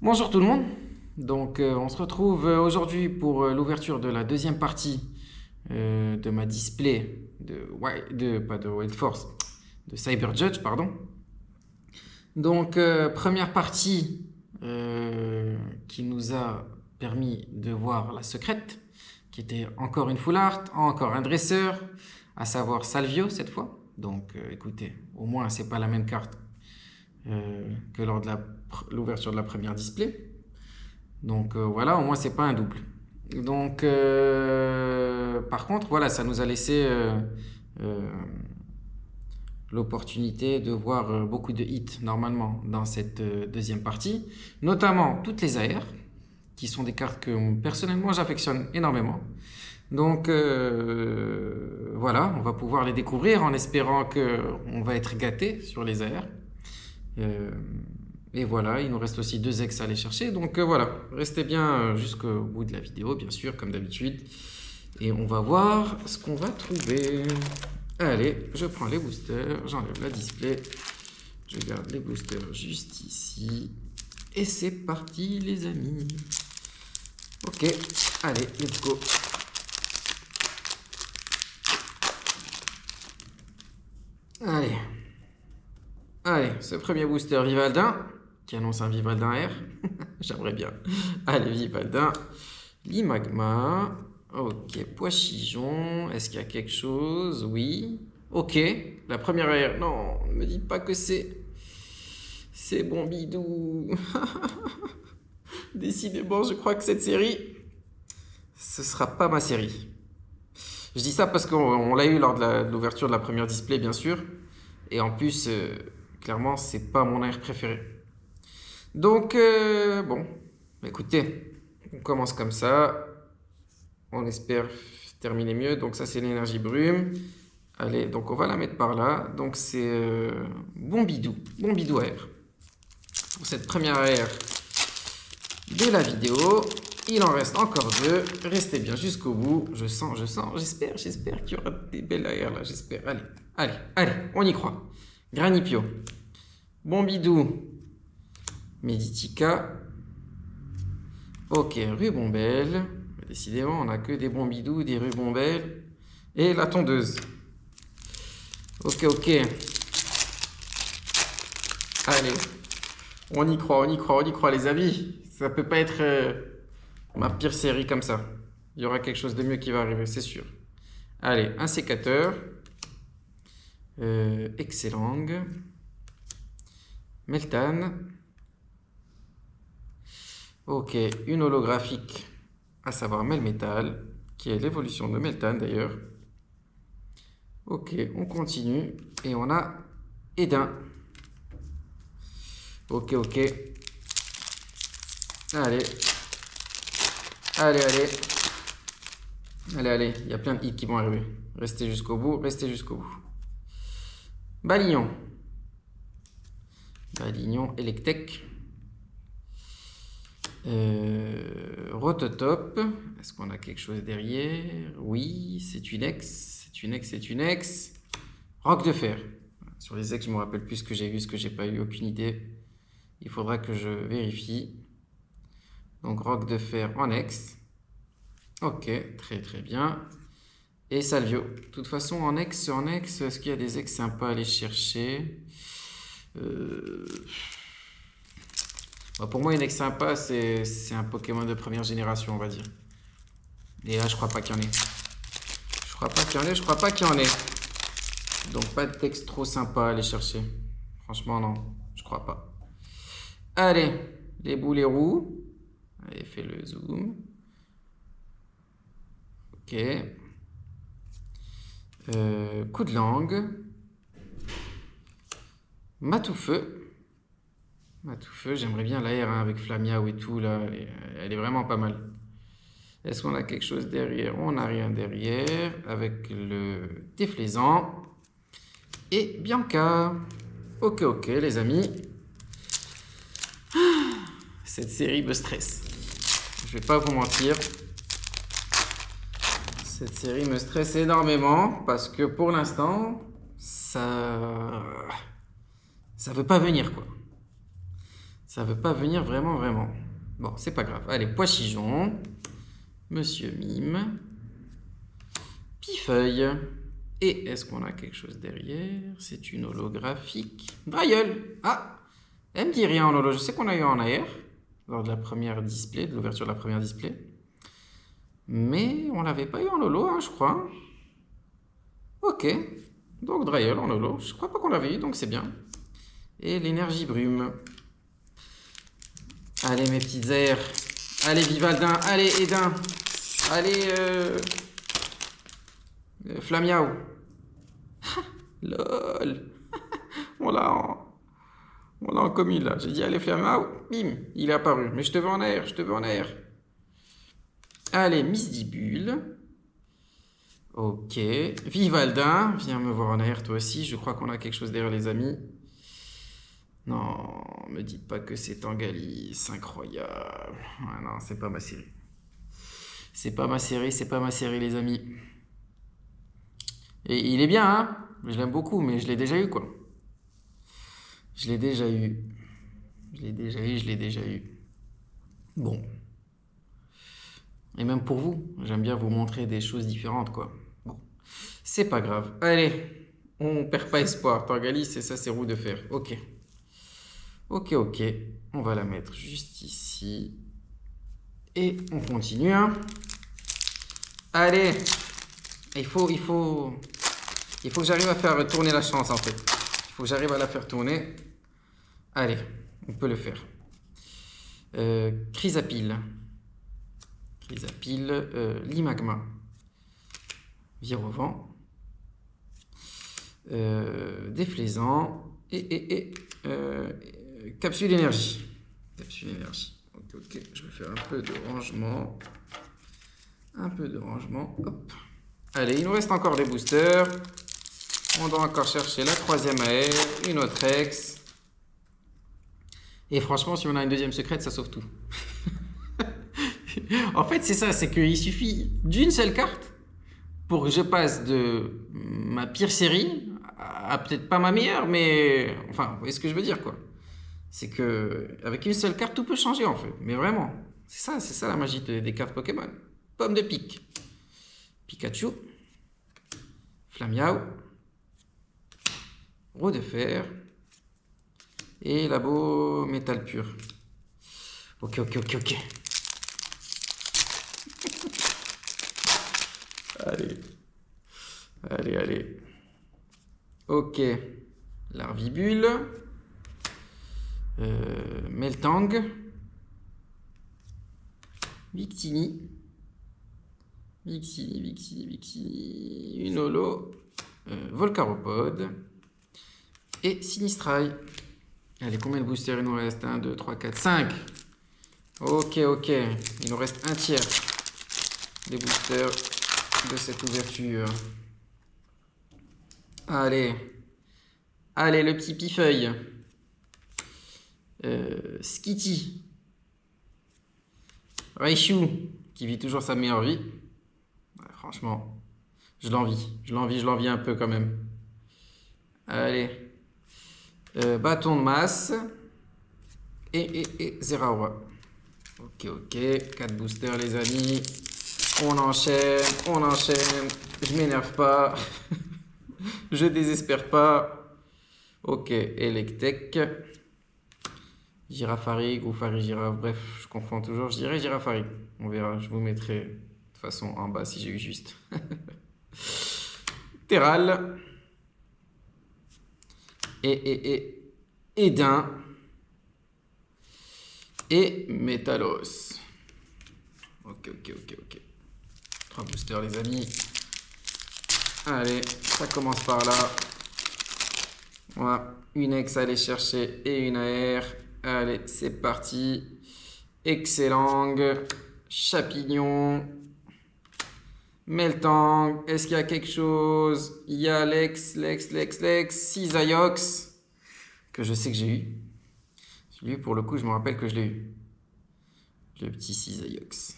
Bonjour tout le monde. On se retrouve aujourd'hui pour l'ouverture de la deuxième partie de ma display pas de Wild Force, de Cyber Judge, pardon. Première partie qui nous a permis de voir la secrète, qui était encore une full art, encore un dresseur, à savoir Salvio cette fois. Écoutez, au moins c'est pas la même carte que lors de l'ouverture de la première display. Voilà, au moins c'est pas un double. Par contre, voilà, ça nous a laissé euh, l'opportunité de voir beaucoup de hits normalement dans cette deuxième partie, notamment toutes les AR, qui sont des cartes que personnellement j'affectionne énormément. Voilà, on va pouvoir les découvrir en espérant qu'on va être gâté sur les AR. Euh, et voilà, il nous reste aussi deux ex à aller chercher. Voilà, restez bien jusqu'au bout de la vidéo, bien sûr, comme d'habitude. Et on va voir ce qu'on va trouver. Allez, je prends les boosters, j'enlève la display. Je garde les boosters juste ici. Et c'est parti, les amis. Ok, allez, let's go. Allez. Allez, ce premier booster Vivaldin, qui annonce un Vivaldin R. J'aimerais bien. Allez, Vivaldin. Limagma. Ok, Pois-Chigeon. Est-ce qu'il y a quelque chose? Oui. Ok, la première R. Non, ne me dites pas que c'est... C'est Bombidou. Décidément, je crois que cette série, ce sera pas ma série. Je dis ça parce qu'on l'a eu lors de l'ouverture de la première display, bien sûr. Et en plus, clairement, c'est pas mon air préféré. Bon, écoutez, on commence comme ça. On espère terminer mieux. Donc ça, c'est l'énergie brume. Allez, donc on va la mettre par là. Donc c'est Bombidou AR. Pour cette première AR de la vidéo. Il en reste encore deux. Restez bien jusqu'au bout. Je sens. J'espère qu'il y aura des belles AR là. J'espère. Allez, on y croit. Granipio. Bombidou. Meditica. Ok, Rubombelle. Décidément, on n'a que des Bombidou, des Rubombelles. Et la tondeuse. Ok. Allez. On y croit les amis. Ça peut pas être ma pire série comme ça. Il y aura quelque chose de mieux qui va arriver, c'est sûr. Allez, un sécateur. Excellent. Meltan. Ok, une holographique, à savoir Melmetal, qui est l'évolution de Meltan d'ailleurs. Ok, on continue. Et on a Edin. Ok. Allez, il y a plein de hits qui vont arriver. Restez jusqu'au bout. Balignon. Electek. Rototop. Est-ce qu'on a quelque chose derrière? Oui, c'est une ex. Roc de fer. Sur les ex, je me rappelle plus ce que j'ai vu, ce que j'ai pas eu, aucune idée. Il faudra que je vérifie. Donc roc de fer en ex. Ok, très bien. Et Salvio. De toute façon, en ex, est-ce qu'il y a des ex sympas à aller chercher? Pour moi, une ex sympa, c'est un Pokémon de première génération, on va dire. Et là, je crois pas qu'il y en ait. Je crois pas qu'il y en ait. Donc, pas de texte trop sympa à aller chercher. Franchement, non. Je crois pas. Allez, les boules et roues. Allez, fais le zoom. Ok. Coup de langue. Matoufeu, j'aimerais bien l'AR avec Flamiao et tout, là, elle est vraiment pas mal. Est-ce qu'on a quelque chose derrière? On n'a rien derrière, avec le déflaisant. Et Bianca. Ok, les amis. Cette série me stresse. Je vais pas vous mentir. Cette série me stresse énormément, parce que pour l'instant, ça veut pas venir, quoi. Ça veut pas venir vraiment, vraiment. Bon, c'est pas grave. Allez, Pois-Chichon, Monsieur Mime, Pifeuille. Et est-ce qu'on a quelque chose derrière? C'est une holographique. Drailleul. Ah, elle me dit rien en holo. Je sais qu'on a eu en AR lors de la première display, de l'ouverture de la première display. Mais on l'avait pas eu en holo, hein, je crois. Ok. Donc Drailleul en holo. Je crois pas qu'on l'avait eu, donc c'est bien. Et l'énergie brume. Allez mes petites airs. Allez Vivaldin. Allez Edin. Allez Flamiao. Lol. On l'a en commune là. J'ai dit allez Flamiao. Bim. Il est apparu. Mais je te veux en air. Je te veux en air. Allez Misdibule. Ok. Vivaldin. Viens me voir en air toi aussi. Je crois qu'on a quelque chose derrière les amis. Non, me dites pas que c'est Tangalis, incroyable. Ouais, non, c'est pas ma série. C'est pas ma série, c'est pas ma série, les amis. Et il est bien, hein. Je l'aime beaucoup, mais je l'ai déjà eu, quoi. Je l'ai déjà eu. Je l'ai déjà eu. Bon. Et même pour vous, j'aime bien vous montrer des choses différentes, quoi. Bon. C'est pas grave. Allez, on perd pas espoir. Tangalis, c'est ça, c'est roue de fer. Ok. Ok, on va la mettre juste ici. Et on continue. Hein. Allez, il faut que j'arrive à faire tourner la chance en fait. Il faut que j'arrive à la faire tourner. Allez, on peut le faire. Chrysapile. Limagma. Virovent. Déflaisant. Capsule énergie. Ok. Je vais faire un peu de rangement. Hop. Allez, il nous reste encore des boosters. On doit encore chercher la troisième AR, une autre ex. Et franchement, si on a une deuxième secrète, ça sauve tout. En fait, c'est ça, c'est qu'il suffit d'une seule carte pour que je passe de ma pire série à peut-être pas ma meilleure, mais enfin, vous voyez ce que je veux dire, quoi. C'est que avec une seule carte, tout peut changer en fait. Mais vraiment, c'est ça la magie des cartes Pokémon. Pomme de pique, Pikachu, Flamiao, roue de fer et labo métal pur. Ok. Allez. Ok, Larvibule. Meltang, Victini, une holo, Volcaropode et Sinistrai. Allez, combien de boosters il nous reste? 1, 2, 3, 4, 5. Ok. Il nous reste un tiers des boosters de cette ouverture. Allez, le petit pifeuille. Skitty, Raichu, qui vit toujours sa meilleure vie. Ouais, franchement, je l'envie un peu quand même. Allez, bâton de masse et Zeraora. Ok, 4 boosters les amis. On enchaîne. Je m'énerve pas. Je désespère pas. Ok, Electek. Girafari, Goufari, Girafe, bref, je confonds toujours. Je dirais Girafari. On verra, je vous mettrai de toute façon en bas si j'ai eu juste. Terral. Et Edin. Et Métalos. Ok. 3 boosters les amis. Allez, ça commence par là. Voilà, une ex à aller chercher et une AR. Allez, c'est parti. Excellent. Chapignon. Meltang. Est-ce qu'il y a quelque chose? Il y a Lex. Cisaiox. Que je sais que j'ai eu. Lui, pour le coup, je me rappelle que je l'ai eu. Le petit Cisaiox.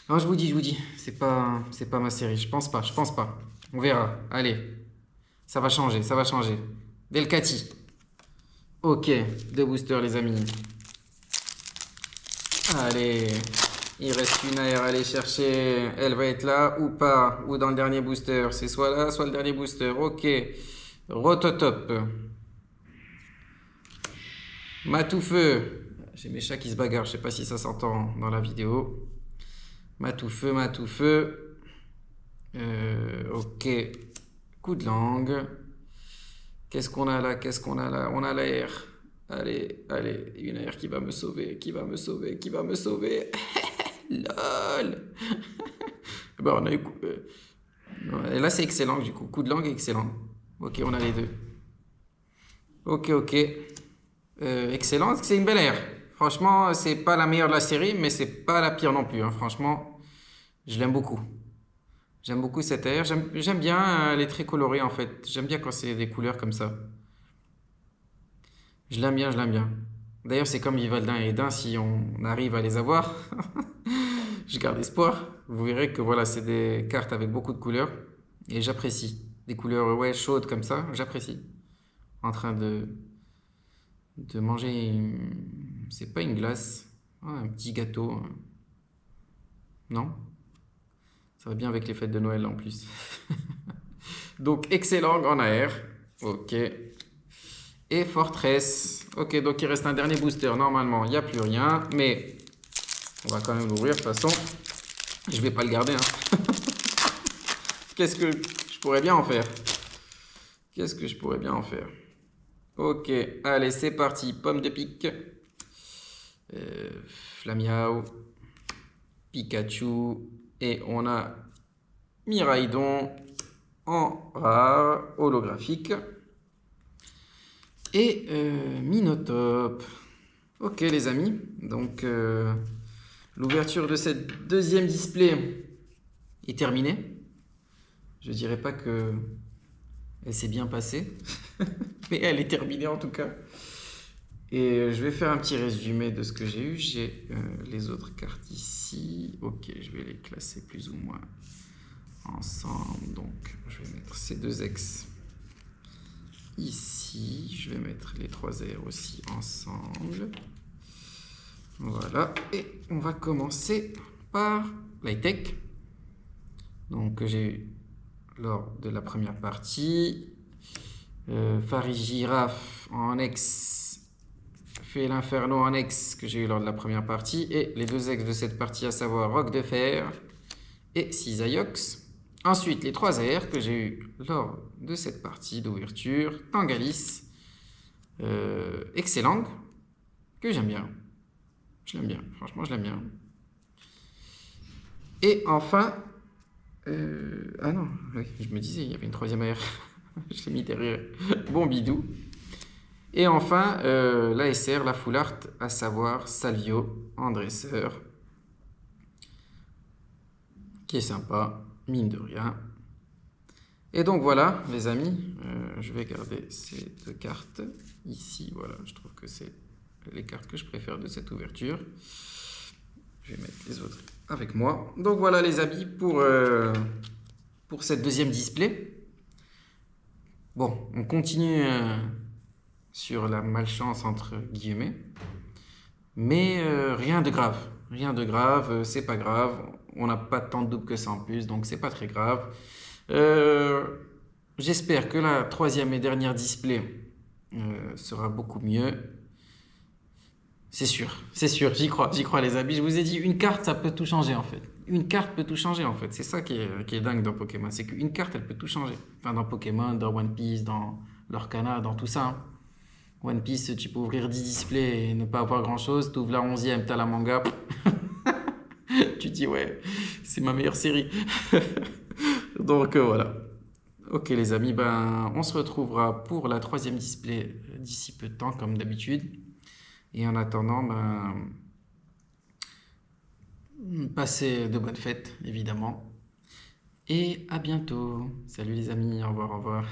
Non, je vous dis. C'est pas ma série. Je pense pas. On verra. Allez. Ça va changer. Delcati. Ok, deux boosters les amis. Allez, il reste une AR à aller chercher. Elle va être là ou pas? Ou dans le dernier booster? C'est soit là, soit le dernier booster. Ok, Rototop. Matoufeu. J'ai mes chats qui se bagarrent, je sais pas si ça s'entend dans la vidéo. Matoufeu, Matoufeu. Ok, coup de langue. Qu'est-ce qu'on a là? Qu'est-ce qu'on a là? On a l'air. Allez, allez, une air qui va me sauver, qui va me sauver, qui va me sauver. LOL. Bah, on a eu. Et là, c'est excellent, du coup. Coup de langue, excellent. Ok, on a les deux. Ok, ok. Excellent, c'est une belle air. Franchement, c'est pas la meilleure de la série, mais c'est pas la pire non plus, hein. Franchement, je l'aime beaucoup. J'aime beaucoup cette air. J'aime bien les traits colorés en fait. J'aime bien quand c'est des couleurs comme ça. Je l'aime bien, je l'aime bien. D'ailleurs, c'est comme Vivaldin et Edin, si on arrive à les avoir, je garde espoir. Vous verrez que voilà, c'est des cartes avec beaucoup de couleurs et j'apprécie. Des couleurs ouais, chaudes comme ça, j'apprécie. En train de manger, c'est pas une glace, ah, un petit gâteau. Non? Ça va bien avec les fêtes de Noël en plus. Donc, excellent en AR. Ok. Et Fortress. Ok, donc il reste un dernier booster. Normalement, il n'y a plus rien. Mais on va quand même l'ouvrir de toute façon. Je vais pas le garder, hein. Qu'est-ce que je pourrais bien en faire? Qu'est-ce que je pourrais bien en faire? Ok, allez, c'est parti. Pomme de pique. Flamiao. Pikachu. Et on a Miraidon en rare holographique. Et Minotape. Ok les amis, donc l'ouverture de cette deuxième display est terminée. Je dirais pas que elle s'est bien passée, mais elle est terminée en tout cas. Et je vais faire un petit résumé de ce que j'ai eu. J'ai les autres cartes ici. Ok, je vais les classer plus ou moins ensemble. Donc je vais mettre ces deux ex ici. Je vais mettre les trois airs aussi ensemble. Voilà, et on va commencer par l'high-tech. Donc j'ai eu lors de la première partie Farigiraf en ex, fait l'inferno en ex que j'ai eu lors de la première partie, et les deux ex de cette partie, à savoir Roc de Fer et Cisaiox. Ensuite, les trois airs que j'ai eu lors de cette partie d'ouverture, Tangalis, Excellent, que j'aime bien. Je l'aime bien, franchement, je l'aime bien. Et enfin, ah non, oui, je me disais, il y avait une troisième AR. Je l'ai mis derrière. Bon bidou. Et enfin, la SR, la full art, à savoir Salvio en dresseur, qui est sympa, mine de rien. Et donc voilà, les amis, je vais garder ces deux cartes ici. Voilà, je trouve que c'est les cartes que je préfère de cette ouverture. Je vais mettre les autres avec moi. Donc voilà les amis pour cette deuxième display. Bon, on continue sur la malchance entre guillemets. Mais rien de grave. Rien de grave, c'est pas grave. On n'a pas tant de doubles que ça en plus, donc c'est pas très grave. Euh, J'espère que la troisième et dernière display sera beaucoup mieux. C'est sûr, j'y crois les amis. Je vous ai dit, une carte, ça peut tout changer en fait. Une carte peut tout changer en fait. C'est ça qui est dingue dans Pokémon. C'est qu'une carte, elle peut tout changer. Enfin, dans Pokémon, dans One Piece, dans l'Orcana, dans tout ça, hein. One Piece, tu peux ouvrir 10 displays et ne pas avoir grand chose. Tu ouvres la 11e, t'as la manga. Tu dis, ouais, c'est ma meilleure série. Donc voilà. Ok les amis, ben, on se retrouvera pour la troisième display d'ici peu de temps, comme d'habitude. Et en attendant, ben, passez de bonnes fêtes, évidemment. Et à bientôt. Salut les amis, au revoir, au revoir.